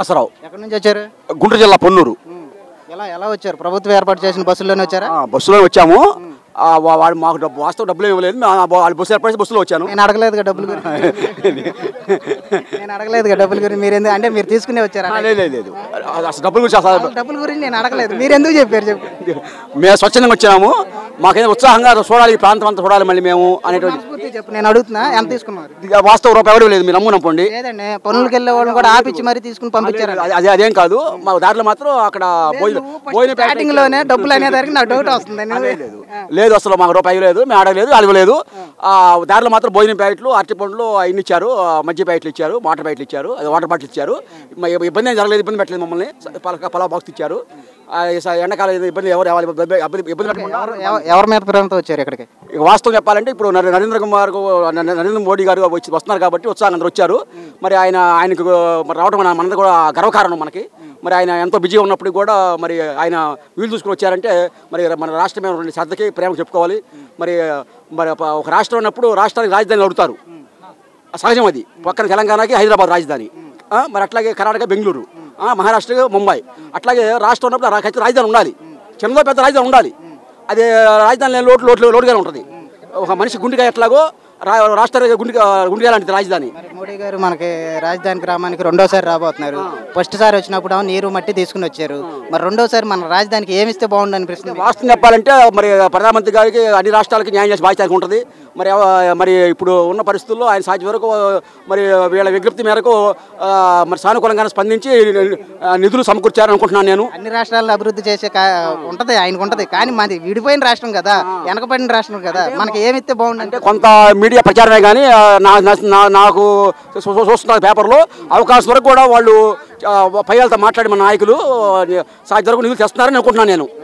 అసరావు ఎక్కడి నుంచి వచ్చారు? గుంటూరు జిల్లా పొన్నూరు. ఎలా వచ్చారు? ప్రభుత్వం ఏర్పాటు చేసిన బస్సుల్లోనే వచ్చారా? బస్సులో వచ్చాము. వాడు మాకు వాస్తవ డబ్బులు ఇవ్వలేదు. వాళ్ళు బస్సు ఏర్పడి బస్సులో వచ్చాను. నేను అడగలేదుగా డబ్బులు గురించి. నేను అడగలేదుగా డబ్బుల గురించి. మీరు ఎందుకు అంటే మీరు తీసుకునే వచ్చారా? లేదు అసలు డబ్బుల గురించి డబ్బుల గురించి నేను అడగలేదు. మీరు ఎందుకు చెప్పారు? చెప్పు. మేము స్వచ్ఛందంగా వచ్చాము. మాకేదో ఉత్సాహంగా చూడాలి, ఈ ప్రాంతం అంతా చూడాలి మళ్ళీ మేము అనేటువంటి చెప్పు. నేను అడుగుతున్నా, ఎంత తీసుకున్నారు? వాస్తవ రూపాయి ఎవరు లేదు. మీరు నమ్మునంపండి. లేదండి, పనులకు వెళ్ళే వాళ్ళని కూడా ఆపిచ్చి మరీ తీసుకుని పంపించారు. అదేం కాదు. మా దారిలో మాత్రం అక్కడ స్టార్టింగ్ లోనే డబ్బులు అనేదానికి నాకు డౌట్ వస్తుంది. లేదు అసలు మాకు రూపాయి లేదు. మేము అడగలేదు, అడగలేదు. దారిలో మాత్రం భోజనం ప్యాకెట్లు, అరటి పండ్లు అన్ని ఇచ్చారు. మజ్జి ప్యాకెట్లు ఇచ్చారు, వాటర్ ప్యాకెట్లు ఇచ్చారు, వాటర్ బాటిల్ ఇచ్చారు. ఇబ్బంది ఏం జరగలేదు, ఇబ్బంది పెట్టలేదు మమ్మల్ని. పలావ్ బాక్స్ ఇచ్చారు. ఎండాకాలం ఇబ్బంది ఇబ్బంది ఎవరి మీద ప్రేమతో వచ్చారు ఇక్కడికి? వాస్తవం చెప్పాలంటే ఇప్పుడు నరేంద్ర మోడీ గారు వస్తున్నారు కాబట్టి ఉత్సాహంగా అందరూ వచ్చారు. మరి ఆయనకు రావడం మనది కూడా గర్వకారణం మనకి. మరి ఆయన ఎంతో బిజీగా ఉన్నప్పుడు కూడా మరి ఆయన వీలు చూసుకుని వచ్చారంటే మరి మన రాష్ట్రమే శ్రద్ధకి ప్రేమ చెప్పుకోవాలి. మరి ఒక రాష్ట్రం ఉన్నప్పుడు రాష్ట్రానికి రాజధాని అడుగుతారు, సహజం. అది పక్కన తెలంగాణకి హైదరాబాద్ రాజధాని, మరి అట్లాగే కర్ణాటక బెంగళూరు, మహారాష్ట్ర ముంబై. అట్లాగే రాష్ట్రం ఉన్నప్పుడు రాజధాని ఉండాలి, చిన్నదో పెద్ద రాజధాని ఉండాలి. అదే రాజధాని లోటుగానే ఉంటుంది. ఒక మనిషి గుండెగా ఎట్లాగో రాష్ట్ర గుండెగా లాంటిది రాజధాని. మోడీ గారు మనకి రాజధాని గ్రామానికి రెండోసారి రాబోతున్నారు. ఫస్ట్ సారి వచ్చినప్పుడు నీరు మట్టి తీసుకుని వచ్చారు. మరి రెండోసారి మన రాజధానికి ఏమి ఇస్తే బాగుండు అనిపిస్తుంది? వాస్తవం చెప్పాలంటే మరి ప్రధానమంత్రి గారికి అన్ని రాష్ట్రాలకి న్యాయం చేసి బాధ్యత ఉంటుంది. మరి ఇప్పుడు ఉన్న పరిస్థితుల్లో ఆయన సాధ్యం వరకు మరి వీళ్ళ విజ్ఞప్తి మేరకు మరి సానుకూలంగానే స్పందించి నిధులు సమకూర్చారని అనుకుంటున్నాను నేను. అన్ని రాష్ట్రాలను అభివృద్ధి చేసే ఉంటది, ఆయనకు ఉంటది. కానీ మాది విడిపోయిన రాష్ట్రం కదా, వెనకబడిన రాష్ట్రం కదా, మనకి ఏమి ఇస్తే బాగుండు అంటే కొంత మీడియా ప్రచారమే కానీ నాకు చూస్తున్న పేపర్లో అవకాశం వరకు కూడా వాళ్ళు పై వాళ్ళతో మాట్లాడి మన నాయకులు సాధ్యం వరకు నిధులు తెస్తున్నారని అనుకుంటున్నాను నేను.